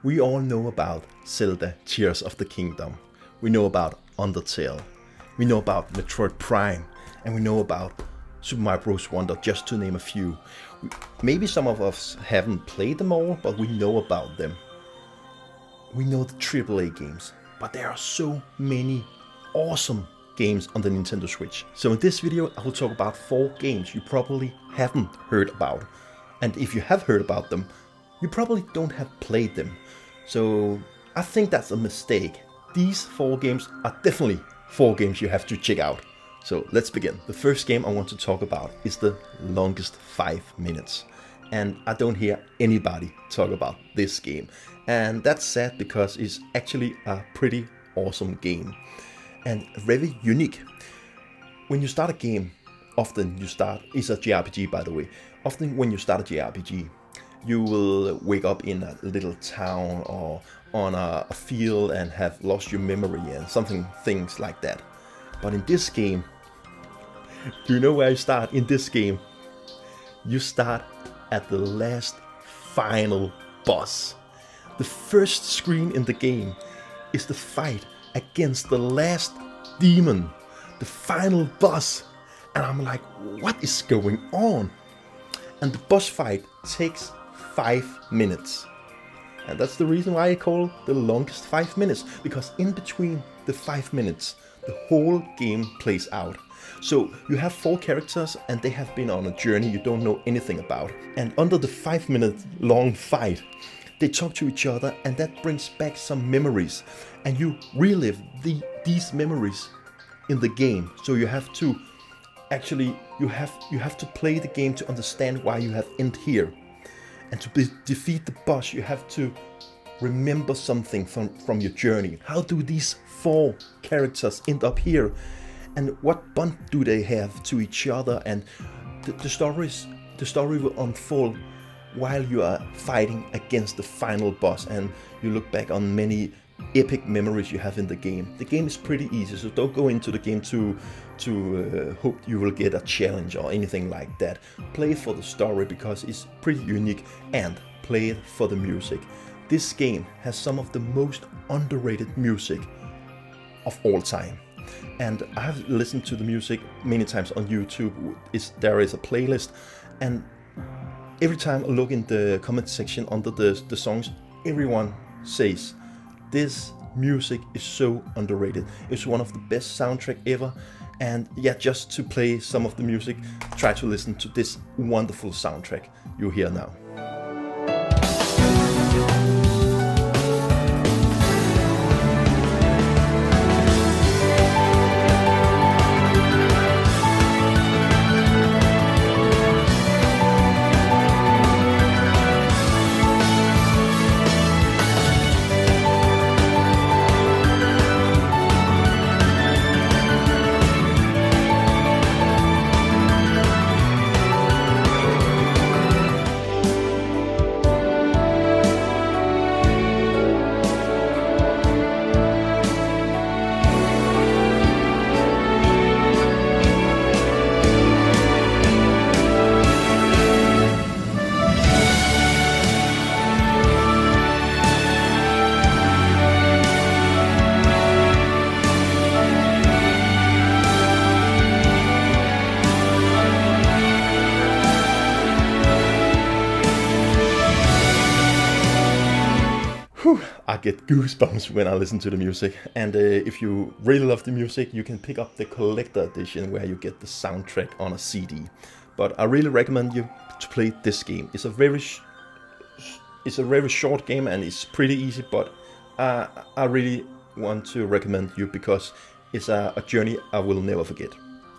We all know about Zelda Tears of the Kingdom. We know about Undertale. We know about Metroid Prime. And we know about Super Mario Bros. Wonder, just to name a few. Maybe some of us haven't played them all, but we know about them. We know the AAA games, but there are so many awesome games on the Nintendo Switch. So in this video, I will talk about 4 games you probably haven't heard about. And if you have heard about them, you probably don't have played them. So I think that's a mistake. These 4 games are definitely 4 games you have to check out. So let's begin. The first game I want to talk about is the longest 5 minutes. And I don't hear anybody talk about this game. And that's sad because it's actually a pretty awesome game. And very unique. When you start a game, often you start, it's a JRPG by the way, often when you start a JRPG, you will wake up in a little town or on a field and have lost your memory and things like that. But in this game, do you know where you start in this game? You start at the last final boss. The first screen in the game is the fight against the last demon, the final boss. And I'm like, what is going on? And the boss fight takes 5 minutes. And that's the reason why I call the longest 5 minutes, because in between the 5 minutes, the whole game plays out. So you have 4 characters and they have been on a journey you don't know anything about. And under the 5 minute long fight, they talk to each other and that brings back some memories. And you relive these memories in the game. So you have to actually, you have to play the game to understand why you have ended here. And to defeat the boss, you have to remember something from your journey. How do these 4 characters end up here? And what bond do they have to each other? And the story will unfold while you are fighting against the final boss. And you look back on many epic memories you have in the game. The game is pretty easy, so don't go into the game to hope you will get a challenge or anything like that. Play it for the story because it's pretty unique, and play it for the music. This game has some of the most underrated music of all time. And I have listened to the music many times on YouTube. There is a playlist, and every time I look in the comment section under the songs, everyone says this music is so underrated. It's one of the best soundtrack ever. And yeah, just to play some of the music, try to listen to this wonderful soundtrack you hear now. I get goosebumps when I listen to the music. And if you really love the music, you can pick up the collector edition where you get the soundtrack on a CD. But I really recommend you to play this game. It's a very short game and it's pretty easy, but I really want to recommend you because it's a journey I will never forget.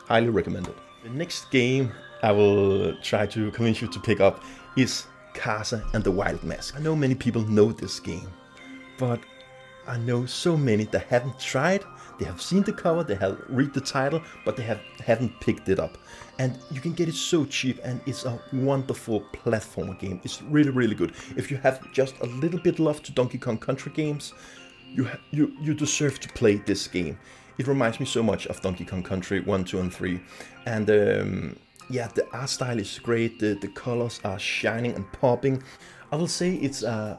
Highly recommend it. The next game I will try to convince you to pick up is Casa and the Wild Mask. I know many people know this game, but I know so many that haven't tried. They have seen the cover, they have read the title, but they haven't picked it up. And you can get it so cheap, and it's a wonderful platformer game. It's really, really good. If you have just a little bit love to Donkey Kong Country games, you deserve to play this game. It reminds me so much of Donkey Kong Country 1, 2, and 3. And yeah, the art style is great. The colors are shining and popping. I will say it's a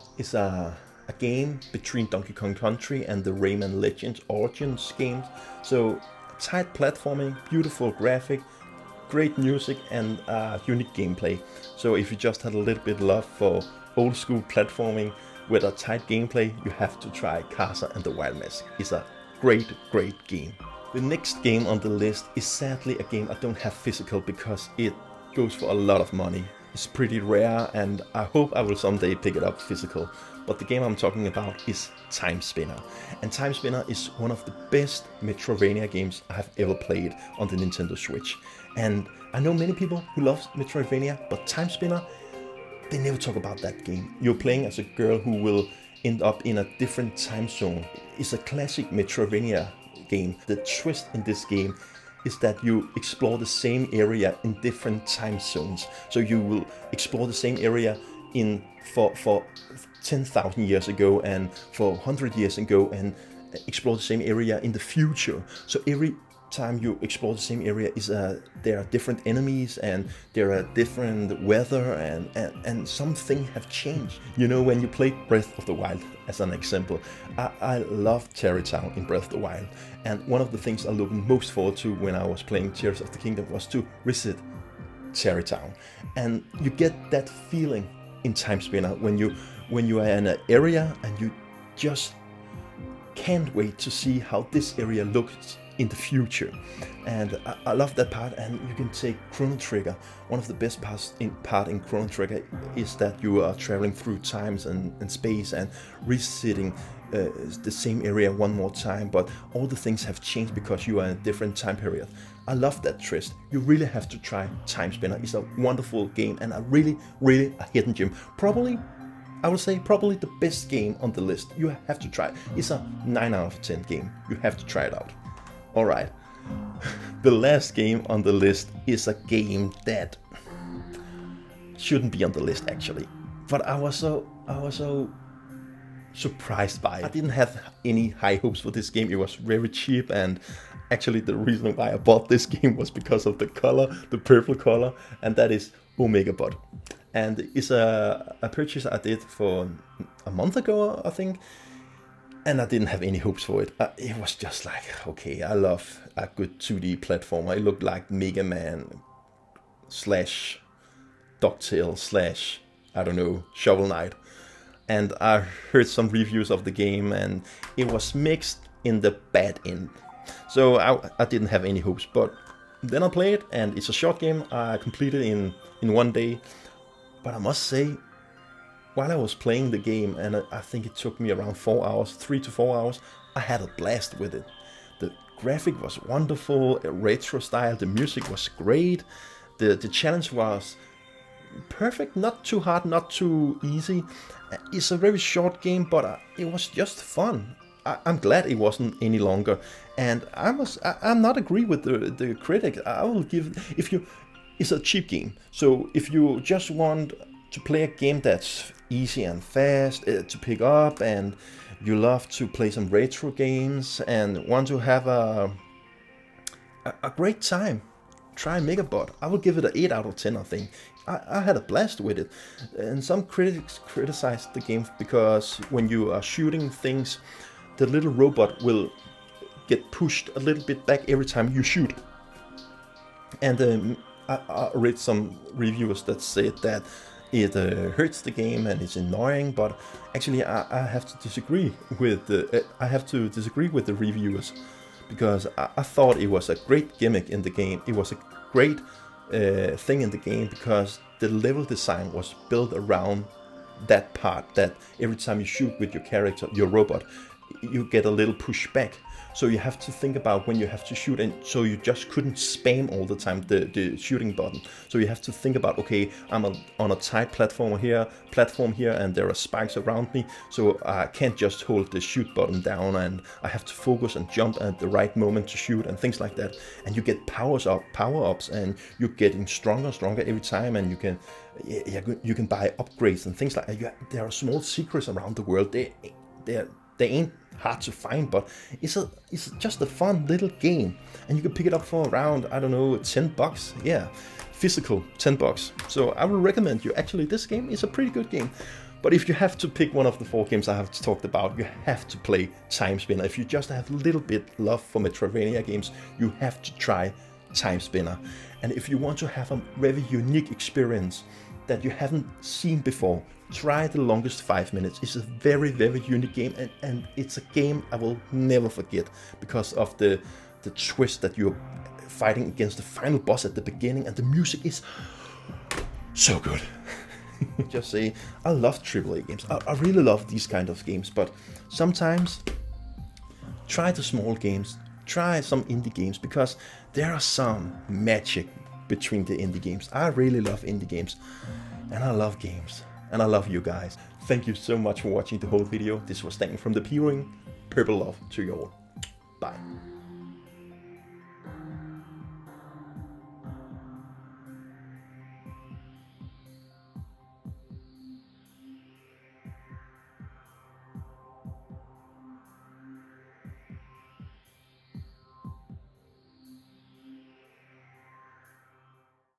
a game between Donkey Kong Country and the Rayman Legends Origins games. So tight platforming, beautiful graphic, great music, and unique gameplay. So if you just had a little bit love for old school platforming with a tight gameplay, you have to try Casa and the Wild Mess. It's a great game. The next game on the list is sadly a game I don't have physical because it goes for a lot of money. It's pretty rare and I hope I will someday pick it up physical. But the game I'm talking about is Time Spinner. And Time Spinner is one of the best Metroidvania games I have ever played on the Nintendo Switch. And I know many people who love Metroidvania, but Time Spinner, they never talk about that game. You're playing as a girl who will end up in a different time zone. It's a classic Metroidvania game. The twist in this game is that you explore the same area in different time zones. So you will explore the same area for 10,000 years ago and for 100 years ago, and explore the same area in the future. So every time you explore the same area there are different enemies and there are different weather and something have changed. You know, when you play Breath of the Wild as an example, I love Tarrey Town in Breath of the Wild, and one of the things I looked most forward to when I was playing Tears of the Kingdom was to visit Tarrey Town. And you get that feeling in Time Spinner when you are in an area and you just can't wait to see how this area looks in the future. And I love that part. And you can take Chrono Trigger. One of the best parts in Chrono Trigger is that you are traveling through times and space and revisiting the same area one more time, but all the things have changed because you are in a different time period. I love that twist. You really have to try Time Spinner. It's a wonderful game and a really a hidden gem. I would say probably the best game on the list. You have to try it. It's a 9 out of 10 game. You have to try it out. Alright, the last game on the list is a game that shouldn't be on the list actually, but I was so surprised by it. I didn't have any high hopes for this game. It was very cheap, and actually the reason why I bought this game was because of the color, the purple color, and that is Omega Bot. And it's a purchase I did for a month ago, I think. And I didn't have any hopes for it. It was just like, okay, I love a good 2D platformer. It looked like Mega Man / DuckTales / I don't know, Shovel Knight. And I heard some reviews of the game and it was mixed in the bad end. So I didn't have any hopes. But then I played and it's a short game. I completed in one day. But I must say, while I was playing the game, and I think it took me around 4 hours, 3 to 4 hours, I had a blast with it. The graphic was wonderful, retro style, the music was great, the challenge was perfect, not too hard, not too easy. It's a very short game, but it was just fun. I'm glad it wasn't any longer, and I'm not agree with the critic. I will give, it's a cheap game, so if you just want to play a game that's easy and fast to pick up, and you love to play some retro games and want to have a great time, try Megabot. I will give it an 8 out of 10, I think. I had a blast with it. And some critics criticized the game because when you are shooting things, the little robot will get pushed a little bit back every time you shoot. And I read some reviews that said that it hurts the game and it's annoying, but actually I have to disagree with the reviewers, because I thought it was a great gimmick in the game. It was a great thing in the game because the level design was built around that part, that every time you shoot with your character, your robot, you get a little pushback. So you have to think about when you have to shoot, and so you just couldn't spam all the time the shooting button. So you have to think about, okay, I'm on a tight platform here, and there are spikes around me, so I can't just hold the shoot button down, and I have to focus and jump at the right moment to shoot and things like that. And you get power-ups, and you're getting stronger every time, and you can buy upgrades and things like that. There are small secrets around the world. They ain't hard to find, but it's just a fun little game, and you can pick it up for around, I don't know, $10. Yeah, physical $10. So I will recommend you. Actually, this game is a pretty good game. But if you have to pick one of the 4 games I have talked about, you have to play Time Spinner. If you just have a little bit love for Metroidvania games, you have to try Time Spinner. And if you want to have a very unique experience that you haven't seen before, try The Longest 5 Minutes. It's a very, very unique game, and it's a game I will never forget because of the twist that you're fighting against the final boss at the beginning, and the music is so good. Just say, I love AAA games. I really love these kind of games, but sometimes try the small games, try some indie games, because there are some magic between the indie games. I really love indie games, and I love games, and I love you guys. Thank you so much for watching the whole video. This was Daniel from the P-Ring. Purple love to you all. Bye.